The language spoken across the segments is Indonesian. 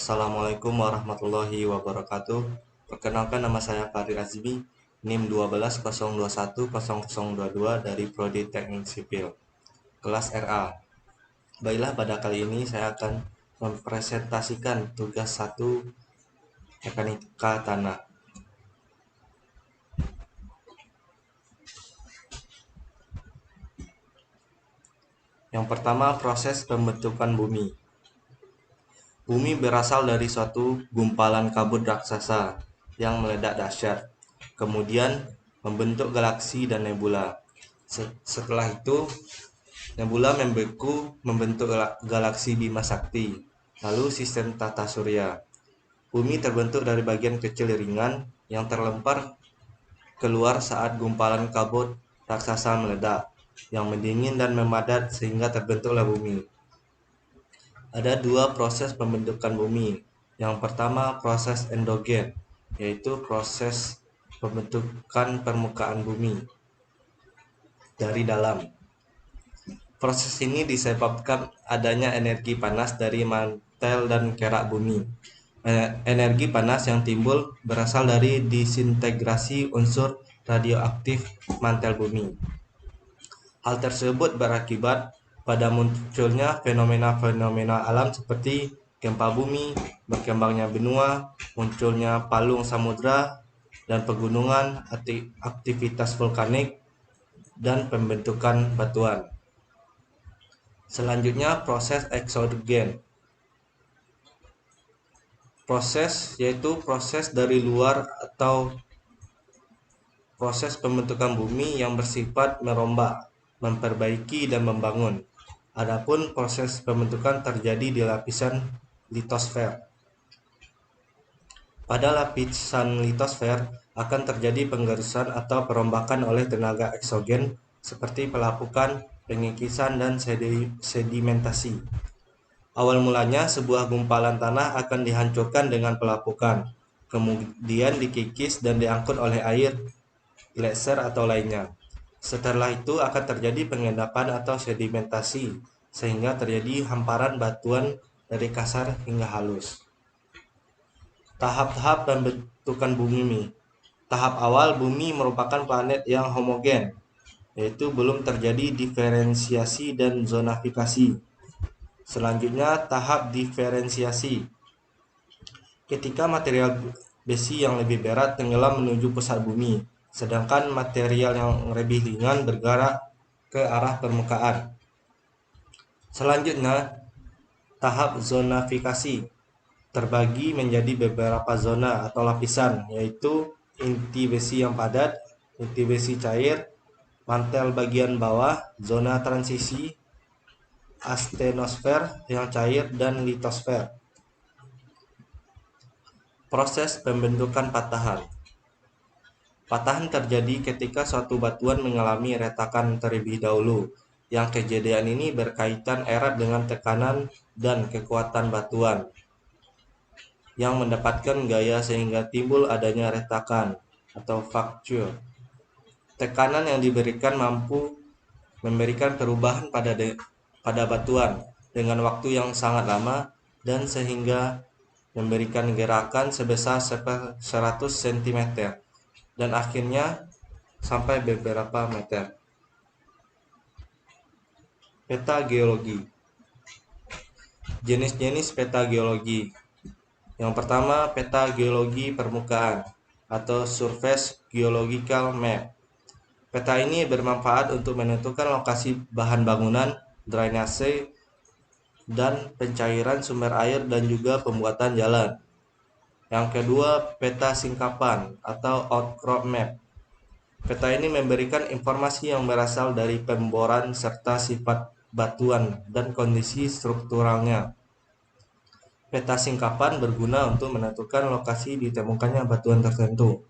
Assalamualaikum warahmatullahi wabarakatuh. Perkenalkan, nama saya Fahri Azmi, NIM 12021022 dari Prodi Teknik Sipil, kelas RA. Baiklah, pada kali ini saya akan mempresentasikan tugas 1 mekanika tanah. Yang pertama, proses pembentukan bumi. Bumi berasal dari suatu gumpalan kabut raksasa yang meledak dahsyat, kemudian membentuk galaksi dan nebula. Setelah itu, nebula membeku membentuk galaksi Bima Sakti, lalu sistem tata surya. Bumi terbentuk dari bagian kecil ringan yang terlempar keluar saat gumpalan kabut raksasa meledak, yang mendingin dan memadat sehingga terbentuklah bumi. Ada dua proses pembentukan bumi. Yang pertama, proses endogen, yaitu proses pembentukan permukaan bumi dari dalam. Proses ini disebabkan adanya energi panas dari mantel dan kerak bumi. Energi panas yang timbul berasal dari disintegrasi unsur radioaktif mantel bumi. Hal tersebut berakibat pada munculnya fenomena-fenomena alam seperti gempa bumi, berkembangnya benua, munculnya palung samudra dan pegunungan, aktivitas vulkanik, dan pembentukan batuan. Selanjutnya, proses eksogen. Proses yaitu proses dari luar atau proses pembentukan bumi yang bersifat merombak, memperbaiki, dan membangun. Adapun proses pembentukan terjadi di lapisan litosfer. Pada lapisan litosfer akan terjadi penggerusan atau perombakan oleh tenaga eksogen seperti pelapukan, pengikisan, dan sedimentasi. Awal mulanya sebuah gumpalan tanah akan dihancurkan dengan pelapukan, kemudian dikikis dan diangkut oleh air, gletser atau lainnya. Setelah itu akan terjadi pengendapan atau sedimentasi, sehingga terjadi hamparan batuan dari kasar hingga halus. Tahap-tahap pembentukan bumi. Tahap awal, bumi merupakan planet yang homogen, yaitu belum terjadi diferensiasi dan zonifikasi. Selanjutnya, tahap diferensiasi. Ketika material besi yang lebih berat tenggelam menuju pusat bumi, sedangkan material yang lebih ringan bergerak ke arah permukaan. Selanjutnya, tahap zonifikasi terbagi menjadi beberapa zona atau lapisan, yaitu inti besi yang padat, inti besi cair, mantel bagian bawah, zona transisi, astenosfer yang cair, dan litosfer. Proses pembentukan patahan. Patahan terjadi ketika suatu batuan mengalami retakan terlebih dahulu, yang kejadian ini berkaitan erat dengan tekanan dan kekuatan batuan yang mendapatkan gaya sehingga timbul adanya retakan atau fracture. Tekanan yang diberikan mampu memberikan perubahan pada batuan dengan waktu yang sangat lama dan sehingga memberikan gerakan sebesar 100 cm dan akhirnya sampai beberapa meter. Peta geologi. Jenis-jenis peta geologi. Yang pertama, peta geologi permukaan atau surface geological map. Peta ini bermanfaat untuk menentukan lokasi bahan bangunan, drainase, dan pencairan sumber air dan juga pembuatan jalan. Yang kedua, peta singkapan atau outcrop map. Peta ini memberikan informasi yang berasal dari pemboran serta sifat batuan dan kondisi strukturalnya. Peta singkapan berguna untuk menentukan lokasi ditemukannya batuan tertentu.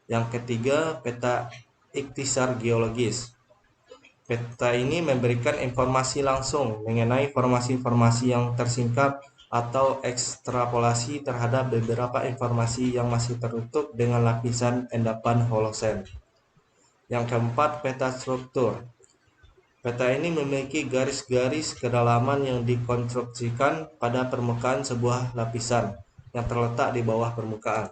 Yang ketiga, peta ikhtisar geologis. Peta ini memberikan informasi langsung mengenai informasi-informasi yang tersingkap atau ekstrapolasi terhadap beberapa informasi yang masih tertutup dengan lapisan endapan Holocene. Yang keempat, peta struktur. Peta ini memiliki garis-garis kedalaman yang dikonstruksikan pada permukaan sebuah lapisan yang terletak di bawah permukaan.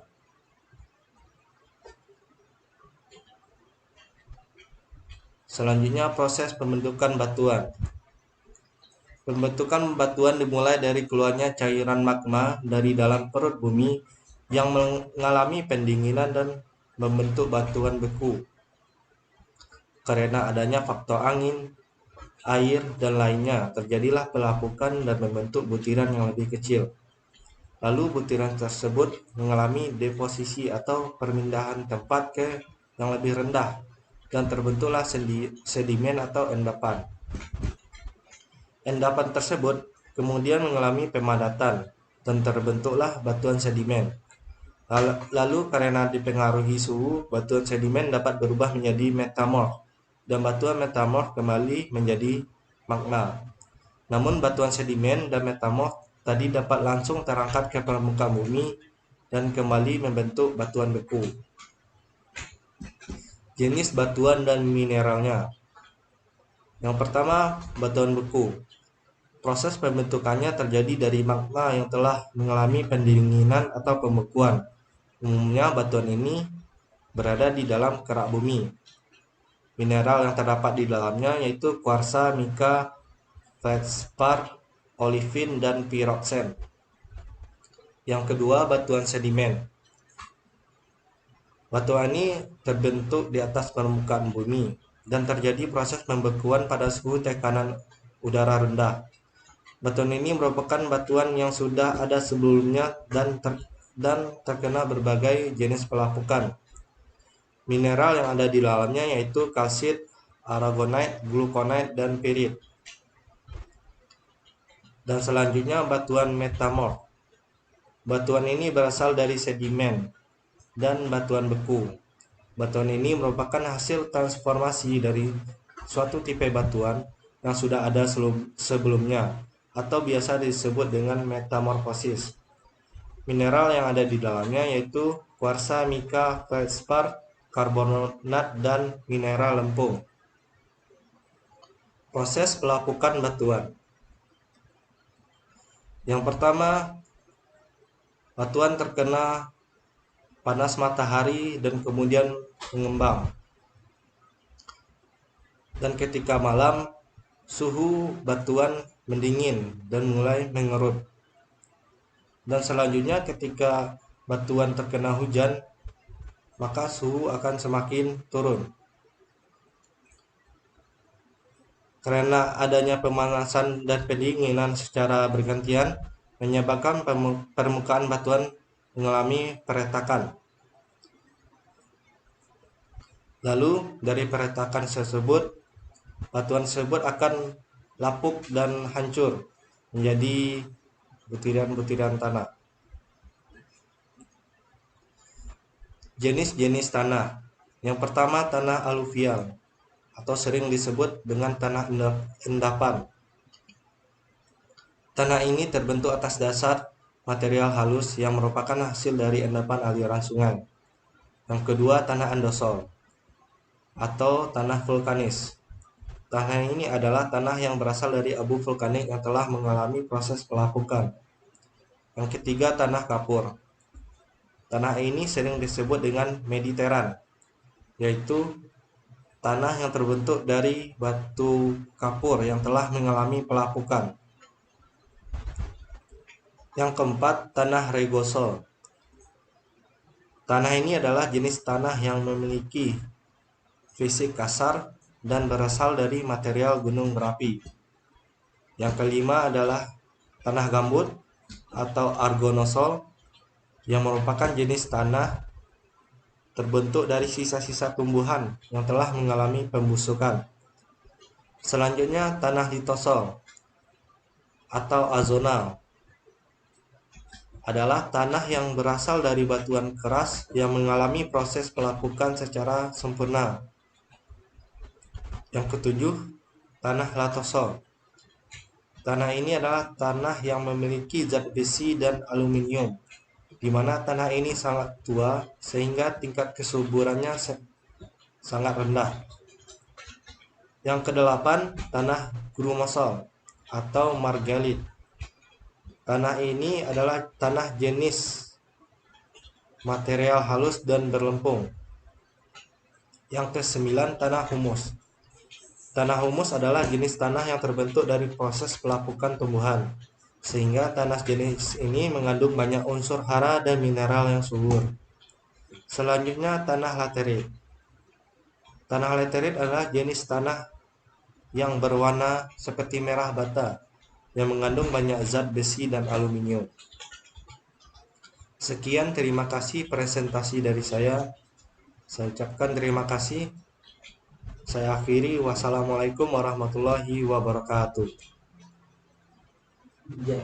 Selanjutnya, proses pembentukan batuan. Pembentukan batuan dimulai dari keluarnya cairan magma dari dalam perut bumi yang mengalami pendinginan dan membentuk batuan beku. Karena adanya faktor angin, air, dan lainnya, terjadilah pelapukan dan membentuk butiran yang lebih kecil. Lalu butiran tersebut mengalami deposisi atau perpindahan tempat ke yang lebih rendah dan terbentuklah sedimen atau endapan. Endapan tersebut kemudian mengalami pemadatan dan terbentuklah batuan sedimen. Lalu karena dipengaruhi suhu, batuan sedimen dapat berubah menjadi metamorf dan batuan metamorf kembali menjadi magma. Namun batuan sedimen dan metamorf tadi dapat langsung terangkat ke permukaan bumi dan kembali membentuk batuan beku. Jenis batuan dan mineralnya. Yang pertama, batuan beku. Proses pembentukannya terjadi dari magma yang telah mengalami pendinginan atau pembekuan. Umumnya batuan ini berada di dalam kerak bumi. Mineral yang terdapat di dalamnya yaitu kuarsa, mika, feldspar, olivin, dan piroxen. Yang kedua, batuan sedimen. Batuan ini terbentuk di atas permukaan bumi dan terjadi proses pembekuan pada suhu tekanan udara rendah. Batuan ini merupakan batuan yang sudah ada sebelumnya dan terkena berbagai jenis pelapukan. Mineral yang ada di dalamnya yaitu kalsit, aragonite, gluconite, dan pirit. Dan selanjutnya batuan metamorf. Batuan ini berasal dari sedimen dan batuan beku. Batuan ini merupakan hasil transformasi dari suatu tipe batuan yang sudah ada sebelumnya atau biasa disebut dengan metamorfosis. Mineral yang ada di dalamnya yaitu kuarsa, mika, feldspar, karbonat, dan mineral lempung. Proses pelapukan batuan. Yang pertama, batuan terkena panas matahari dan kemudian mengembang. Dan ketika malam, suhu batuan mendingin dan mulai mengerut. Dan selanjutnya ketika batuan terkena hujan, maka suhu akan semakin turun. Karena adanya pemanasan dan pendinginan secara bergantian, menyebabkan permukaan batuan mengalami peretakan. Lalu dari peretakan tersebut, batuan tersebut akan lapuk dan hancur menjadi butiran-butiran tanah. Jenis-jenis tanah. Yang pertama, tanah aluvial atau sering disebut dengan tanah endapan. Tanah ini terbentuk atas dasar material halus yang merupakan hasil dari endapan aliran sungai. Yang kedua, tanah andosol atau tanah vulkanis. Tanah ini adalah tanah yang berasal dari abu vulkanik yang telah mengalami proses pelapukan. Yang ketiga, tanah kapur. Tanah ini sering disebut dengan mediteran, yaitu tanah yang terbentuk dari batu kapur yang telah mengalami pelapukan. Yang keempat, tanah regosol. Tanah ini adalah jenis tanah yang memiliki fisik kasar dan berasal dari material gunung berapi. Yang kelima adalah tanah gambut atau argonosol yang merupakan jenis tanah terbentuk dari sisa-sisa tumbuhan yang telah mengalami pembusukan. Selanjutnya tanah litosol atau azonal adalah tanah yang berasal dari batuan keras yang mengalami proses pelapukan secara sempurna. Yang ketujuh, tanah latosol. Tanah ini adalah tanah yang memiliki zat besi dan aluminium, di mana tanah ini sangat tua sehingga tingkat kesuburannya sangat rendah. Yang kedelapan, tanah grumosol atau margalit. Tanah ini adalah tanah jenis material halus dan berlempung. Yang kesembilan, tanah humus. Tanah humus adalah jenis tanah yang terbentuk dari proses pelapukan tumbuhan, sehingga tanah jenis ini mengandung banyak unsur hara dan mineral yang subur. Selanjutnya, tanah laterit. Tanah laterit adalah jenis tanah yang berwarna seperti merah bata, yang mengandung banyak zat besi dan aluminium. Sekian, terima kasih presentasi dari saya. Saya ucapkan terima kasih. Saya akhiri. Wassalamualaikum warahmatullahi wabarakatuh. Ya.